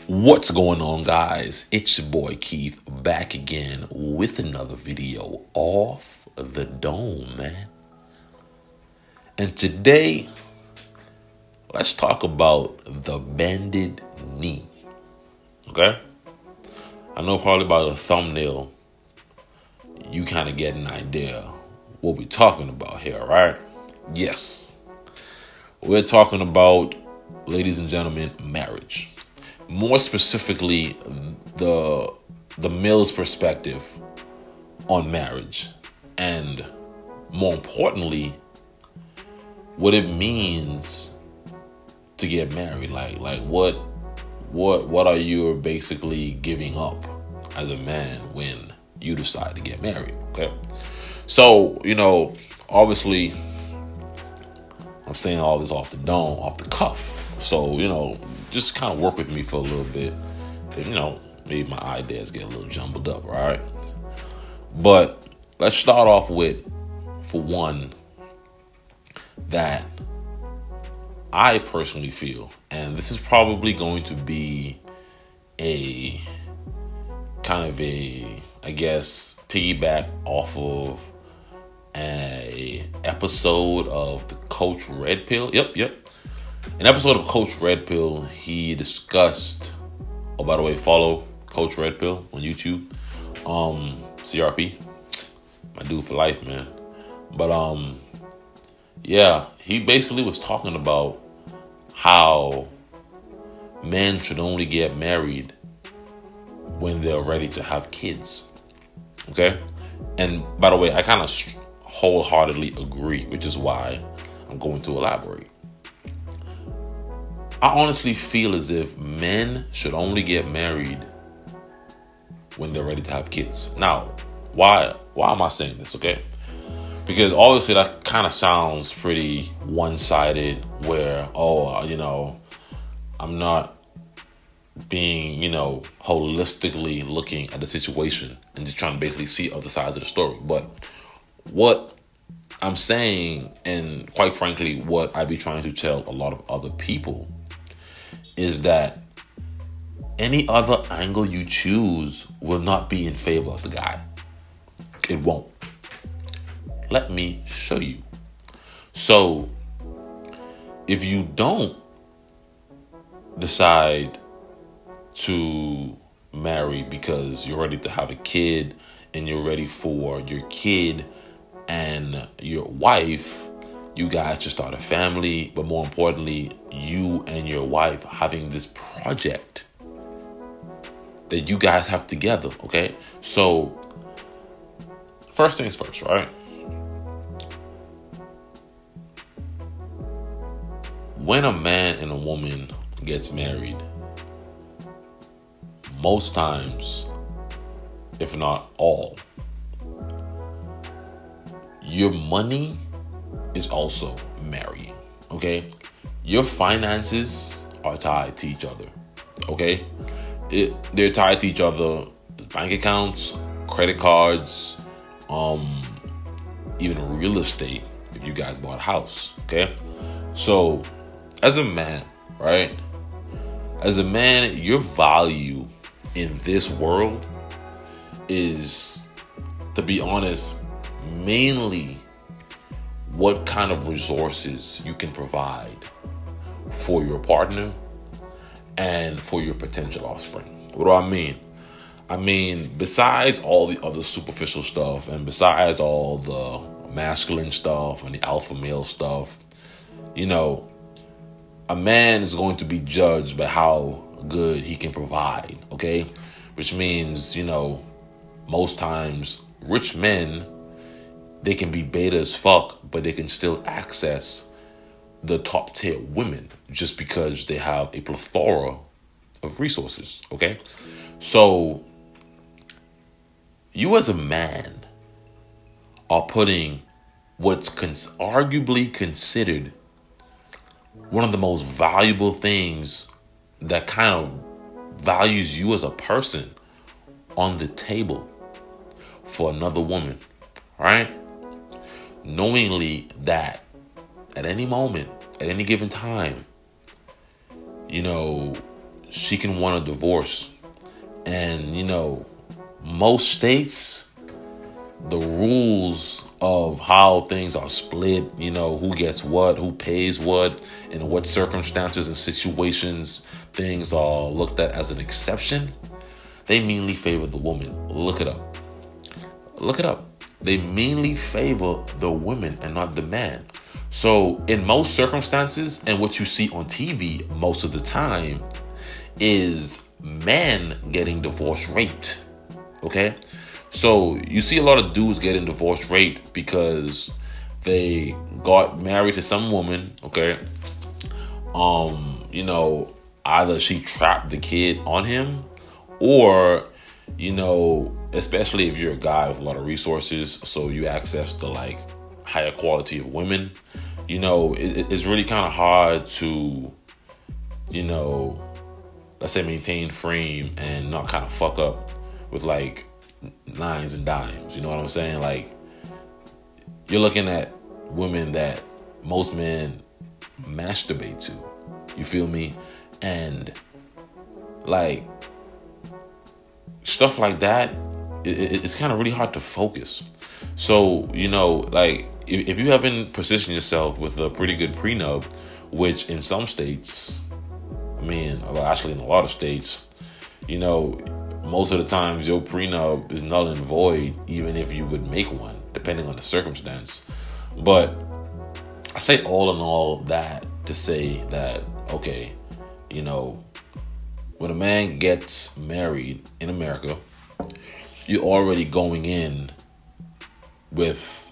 What's going on, guys? It's your boy Keith back again with another video off the dome, man. And today, let's talk about the bended knee. Okay? I know probably by the thumbnail, you kind of get an idea what we're talking about here, right? Yes. We're talking about, ladies and gentlemen, marriage. More specifically, the male's perspective on marriage, and more importantly, what it means to get married. Like what are you basically giving up as a man when you decide to get married? Okay, so obviously, I'm saying all this off the dome, off the cuff. So just kind of work with me for a little bit. And, maybe my ideas get a little jumbled up, right? But let's start off with, for one, that I personally feel, and this is probably going to be a kind of I guess, piggyback off of a episode of the Coach Red Pill. Yep. An episode of Coach Red Pill, he discussed, oh, by the way, follow Coach Red Pill on YouTube. CRP, my dude for life, man. But yeah, he basically was talking about how men should only get married when they're ready to have kids. Okay? And by the way, I kind of wholeheartedly agree, which is why I'm going to elaborate. I honestly feel as if men should only get married when they're ready to have kids. Now, why am I saying this, okay? Because obviously that kind of sounds pretty one-sided, where, I'm not being, holistically looking at the situation and just trying to basically see other sides of the story. But what I'm saying, and quite frankly, what I be trying to tell a lot of other people, is that any other angle you choose will not be in favor of the guy. It won't. Let me show you. So, if you don't decide to marry because you're ready to have a kid and you're ready for your kid and your wife, you guys should start a family, but more importantly, you and your wife having this project that you guys have together, okay? So, first things first, right? When a man and a woman gets married, most times, if not all, your money is also marrying, okay? Your finances are tied to each other, okay? They're tied to each other. Bank accounts, credit cards, even real estate if you guys bought a house, okay? So, as a man, right? As a man, your value in this world is, to be honest, mainly what kind of resources you can provide for your partner and for your potential offspring. What do I mean? I mean, besides all the other superficial stuff and besides all the masculine stuff and the alpha male stuff, a man is going to be judged by how good he can provide, okay? Which means, most times rich men, they can be beta as fuck, but they can still access the top tier women just because they have a plethora of resources, okay? So, you as a man are putting what's arguably considered one of the most valuable things that kind of values you as a person on the table for another woman, right? Knowingly that at any moment, at any given time, she can want a divorce. And, most states, the rules of how things are split, who gets what, who pays what, and in what circumstances and situations things are looked at as an exception, they mainly favor the woman. Look it up. Look it up. They mainly favor the woman and not the man. So in most circumstances, and what you see on TV most of the time, is men getting divorce raped. Okay? So you see a lot of dudes getting divorce raped because they got married to some woman, okay? Either she trapped the kid on him, or, especially if you're a guy with a lot of resources, so you access the like higher quality of women, it's really kind of hard to, let's say maintain frame and not kind of fuck up with like nines and dimes. You know what I'm saying? Like, you're looking at women that most men masturbate to. You feel me? And like stuff like that, it's kind of really hard to focus. So, like if you haven't positioned yourself with a pretty good prenup, which in some states, actually in a lot of states, most of the times your prenup is null and void, even if you would make one, depending on the circumstance. But I say all in all that to say that, okay, when a man gets married in America, you're already going in with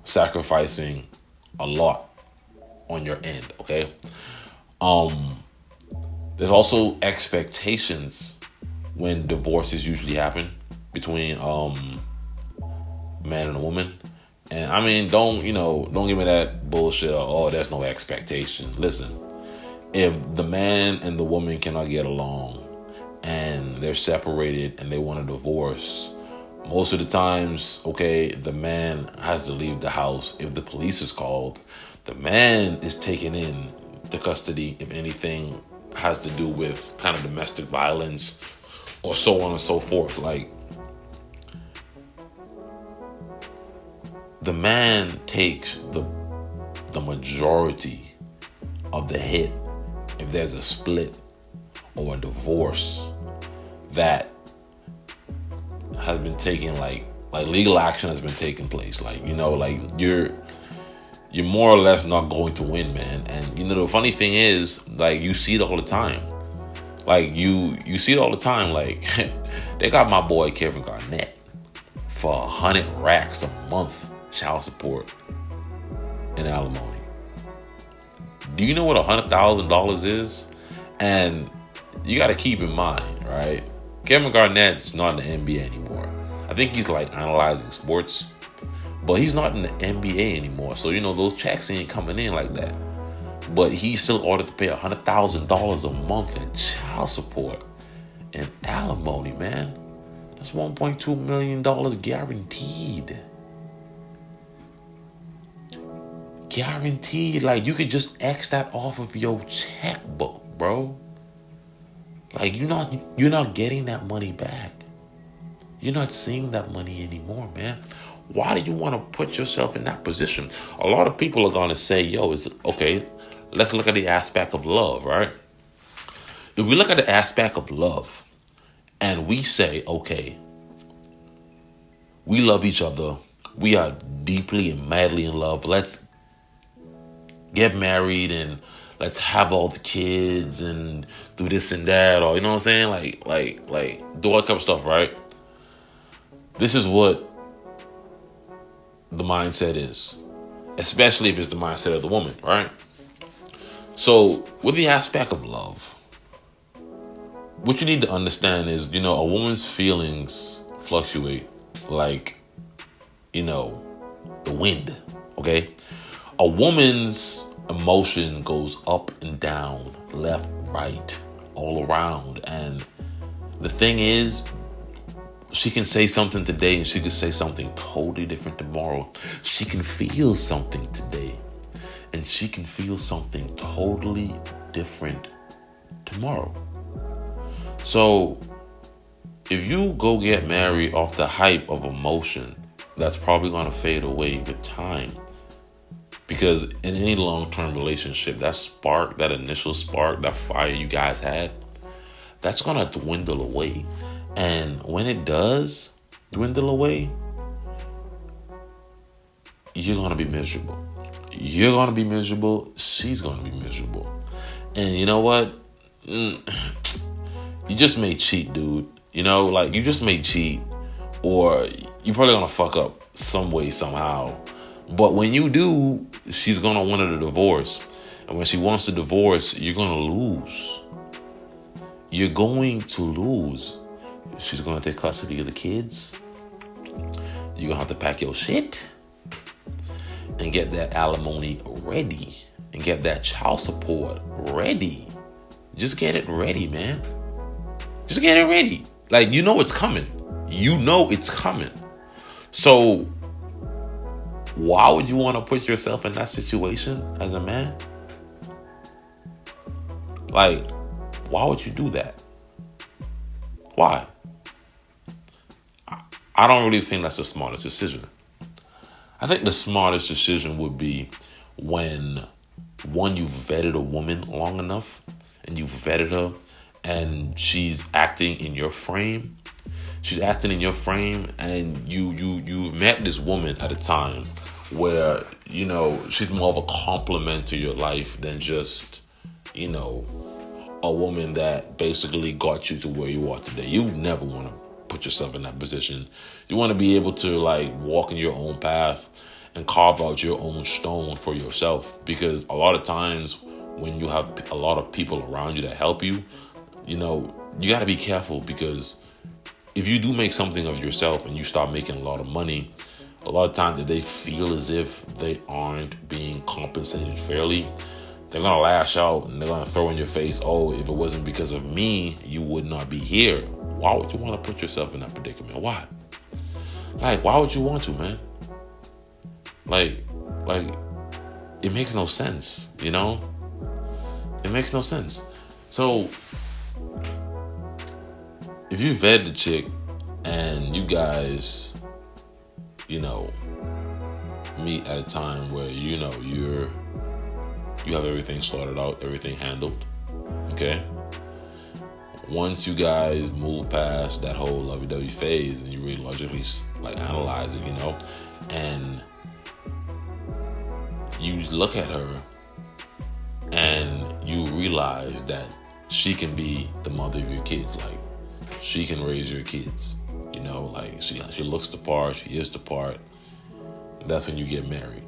sacrificing a lot on your end, okay? There's also expectations when divorces usually happen between a man and a woman. And don't give me that bullshit of, oh, there's no expectation. Listen, if the man and the woman cannot get along and they're separated and they want a divorce, most of the times, okay, the man has to leave the house. If the police is called, the man is taken in to custody if anything has to do with kind of domestic violence or so on and so forth. Like, the man takes the majority of the hit if there's a split or a divorce that has been taken, like legal action has been taking place. Like, you're more or less not going to win, man. And the funny thing is, like, you see it all the time. Like, you see it all the time. Like, they got my boy Kevin Garnett for 100 racks a month child support and alimony. Do you know what $100,000 is? And you got to keep in mind, right? Kevin Garnett is not in the NBA anymore. I think he's like analyzing sports, but he's not in the NBA anymore. So, those checks ain't coming in like that. But he's still ordered to pay $100,000 a month in child support and alimony, man. That's $1.2 million guaranteed. Guaranteed. Like, you could just X that off of your checkbook, bro. Like, you're not getting that money back. You're not seeing that money anymore, man. Why do you want to put yourself in that position? A lot of people are going to say, let's look at the aspect of love, right? If we look at the aspect of love and we say, okay, we love each other, we are deeply and madly in love, let's get married and let's have all the kids and do this and that, or, you know what I'm saying? Like do all that type of stuff, right? This is what the mindset is, especially if it's the mindset of the woman, right? So with the aspect of love, what you need to understand is, a woman's feelings fluctuate like, the wind, okay? A woman's emotion goes up and down, left, right, all around. And the thing is, she can say something today and she can say something totally different tomorrow. She can feel something today and she can feel something totally different tomorrow. So if you go get married off the hype of emotion, that's probably going to fade away with time. Because in any long-term relationship, that spark, that initial spark, that fire you guys had, that's going to dwindle away. And when it does dwindle away, you're going to be miserable. You're going to be miserable. She's going to be miserable. And you know what? You just may cheat, dude. You know, like, you just may cheat. Or you're probably going to fuck up some way, somehow. But when you do, she's going to want a divorce. And when she wants a divorce, you're going to lose. You're going to lose. She's going to take custody of the kids. You're going to have to pack your shit and get that alimony ready and get that child support ready. Just get it ready, man. Just get it ready. Like, you know it's coming. You know it's coming. So why would you want to put yourself in that situation as a man? Like, why would you do that? Why? I don't really think that's the smartest decision. I think the smartest decision would be when, one, you've vetted a woman long enough and you've vetted her and she's acting in your frame. She's acting in your frame, and you've met this woman at a time where, you know, she's more of a compliment to your life than just, you know, a woman that basically got you to where you are today. You never want to put yourself in that position. You want to be able to, like, walk in your own path and carve out your own stone for yourself. Because a lot of times when you have a lot of people around you that help you, you know, you got to be careful, because if you do make something of yourself and you start making a lot of money, a lot of times if they feel as if they aren't being compensated fairly, they're going to lash out and they're going to throw in your face, oh, if it wasn't because of me, you would not be here. Why would you want to put yourself in that predicament? Why? Like, why would you want to, man? Like, it makes no sense, you know? It makes no sense. So if you vet the chick and you guys, you know, meet at a time where, you know, you have everything sorted out, everything handled, okay? Once you guys move past that whole lovey-dovey phase and you really logically, like, analyze it, you know, and you look at her and you realize that she can be the mother of your kids. Like, she can raise your kids, you know, like, she looks the part, she is the part. That's when you get married.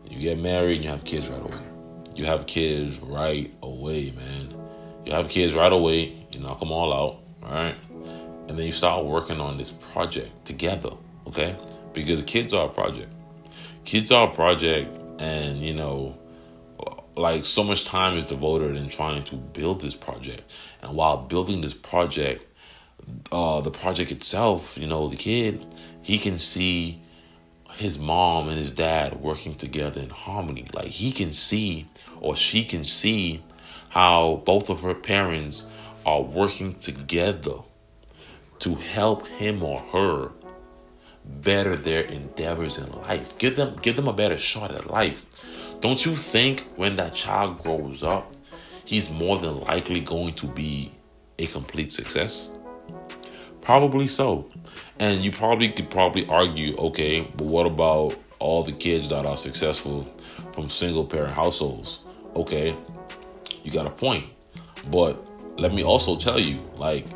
You get married and you have kids right away. You have kids right away, man. You have kids right away. You knock them all out, all right? And then you start working on this project together, okay? Because kids are a project. Kids are a project, and, you know, like, so much time is devoted in trying to build this project. And while building this project, the project itself, you know, the kid, he can see his mom and his dad working together in harmony. Like, he can see, or she can see, how both of her parents are working together to help him or her better their endeavors in life. Give them a better shot at life. Don't you think when that child grows up, he's more than likely going to be a complete success? Probably so. And you could argue, okay, but what about all the kids that are successful from single parent households? Okay, you got a point. But let me also tell you, like,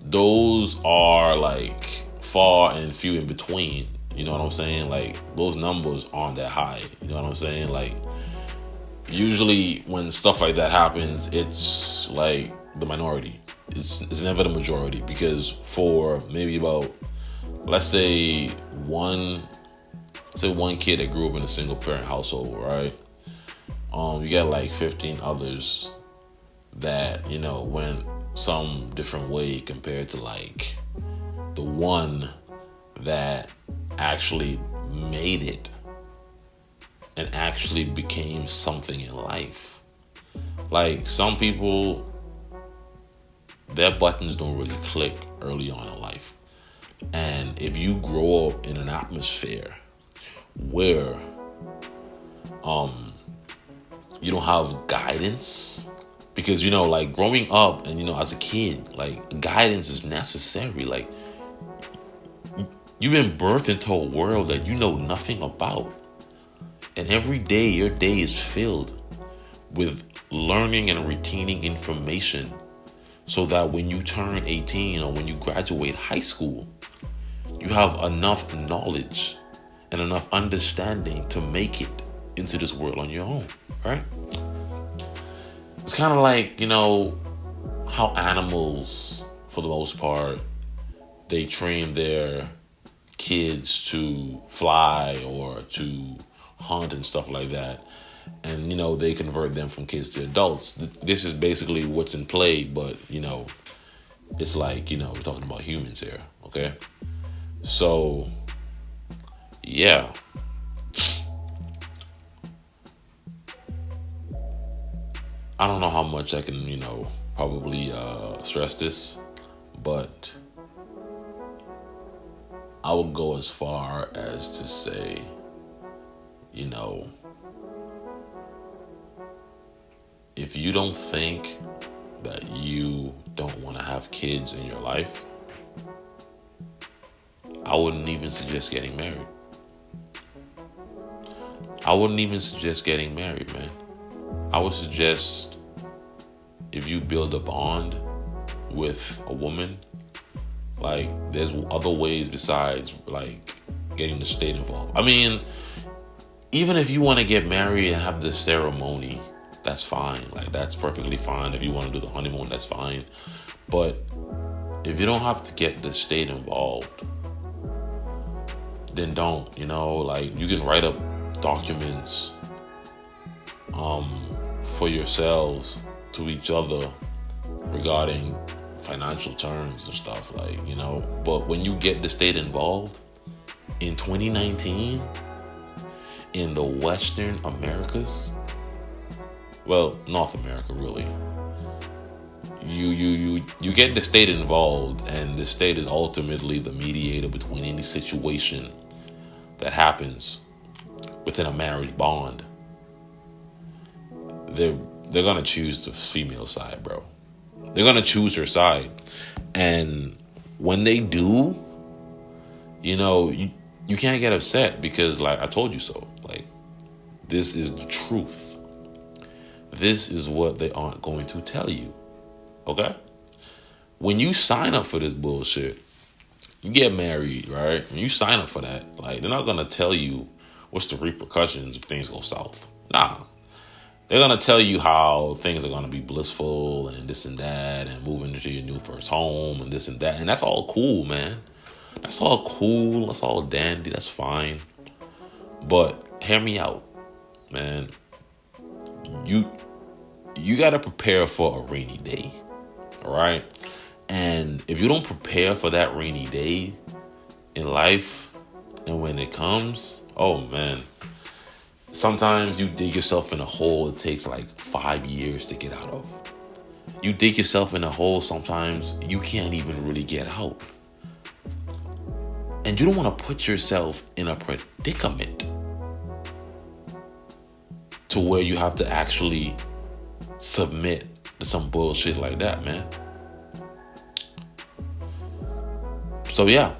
those are, like, far and few in between. You know what I'm saying? Like, those numbers aren't that high. You know what I'm saying? Like, usually when stuff like that happens, it's like the minority. It's never the majority, because for maybe about, let's say one kid that grew up in a single parent household, right? You got like 15 others that, you know, went some different way compared to, like, the one that actually made it and actually became something in life. Like, some people, their buttons don't really click early on in life. And if you grow up in an atmosphere where you don't have guidance, because like growing up and as a kid, like guidance is necessary. Like you've been birthed into a world that you know nothing about, and every day your day is filled with learning and retaining information, so that when you turn 18 or when you graduate high school, you have enough knowledge and enough understanding to make it into this world on your own, right? It's kind of like, how animals, for the most part, they train their kids to fly or to hunt and stuff like that. And, they convert them from kids to adults. This is basically what's in play, but, it's like, we're talking about humans here, okay? So, yeah. I don't know how much I can, probably stress this, but I would go as far as to say, if you don't think that you don't want to have kids in your life, I wouldn't even suggest getting married. I wouldn't even suggest getting married, man. I would suggest, if you build a bond with a woman, like there's other ways besides like getting the state involved. I mean, even if you want to get married and have the ceremony, that's fine. Like that's perfectly fine. If you want to do the honeymoon, that's fine. But if you don't have to get the state involved, then don't. Like you can write up documents for yourselves to each other regarding financial terms and stuff, like, but when you get the state involved in 2019 in the Western Americas, well, North America really, you get the state involved, and the state is ultimately the mediator between any situation that happens within a marriage bond. They're gonna choose the female side, bro. They're gonna choose her side, and when they do, you can't get upset, because like I told you so. Like, this is the truth. This is what they aren't going to tell you. Okay? When you sign up for this bullshit, you get married, right? When you sign up for that, like, they're not gonna tell you what's the repercussions if things go south. Nah. They're going to tell you how things are going to be blissful and this and that, and moving into your new first home and this and that. And that's all cool, man. That's all cool. That's all dandy. That's fine. But hear me out, man. You got to prepare for a rainy day. All right? And if you don't prepare for that rainy day in life, and when it comes, oh, man. Sometimes you dig yourself in a hole it takes like 5 years to get out of. You dig yourself in a hole sometimes you can't even really get out. And you don't want to put yourself in a predicament to where you have to actually submit to some bullshit like that, man. So yeah,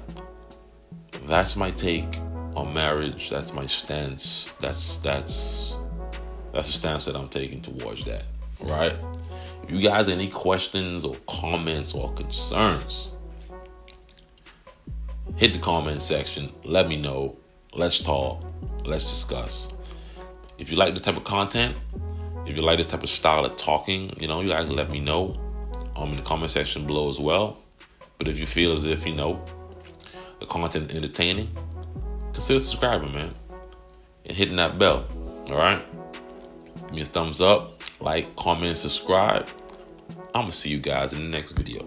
that's my take on marriage. That's my stance. That's a stance that I'm taking towards that. All right. If you guys have any questions or comments or concerns, hit the comment section. Let me know. Let's talk. Let's discuss. If you like this type of content, if you like this type of style of talking, you guys let me know in the comment section below as well. But if you feel as if the content is entertaining, consider subscribing, man, and hitting that bell. All right? Give me a thumbs up, like, comment, subscribe. I'm going to see you guys in the next video.